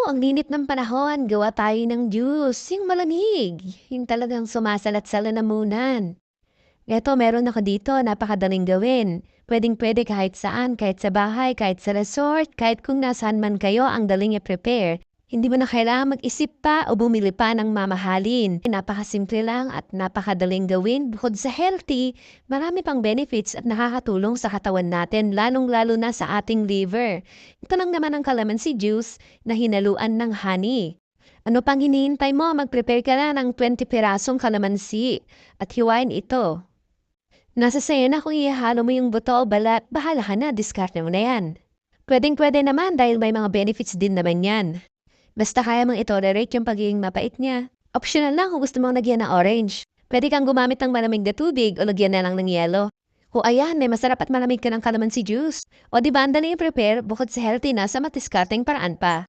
ang init ng panahon, gawa tayo ng juice, yung malamig, yung talagang sumasalat sa lalamunan. Eto, meron ako dito, napakadaling gawin. Pwedeng-pwede kahit saan, kahit sa bahay, kahit sa resort, kahit kung nasaan man kayo, ang daling i-prepare. Hindi mo na kailangan mag-isip pa o bumili pa ng mamahalin. Napakasimple lang at napakadaling gawin. Bukod sa healthy, marami pang benefits at nakakatulong sa katawan natin, lalong-lalo na sa ating liver. Ito lang naman ang calamansi juice na hinaluan ng honey. Ano pang hinihintay mo? Mag-prepare ka na ng 20 pirasong kalamansi at hiwain ito. Nasa sayo na kung ihalo mo yung buto o balat, bahala ka na, diskarte mo na yan. Pwedeng-pwede naman dahil may mga benefits din naman yan. Basta kaya mong itolerate yung pagiging mapait niya. Optional lang kung gusto mong lagyan ng orange. Pwede kang gumamit ng malamig na tubig o lagyan na lang ng yelo. O ayan, may masarap at malamig ka ng calamansi juice. O di ba ang dali i-prepare bukod sa healthy na sa matiskarteng paraan pa.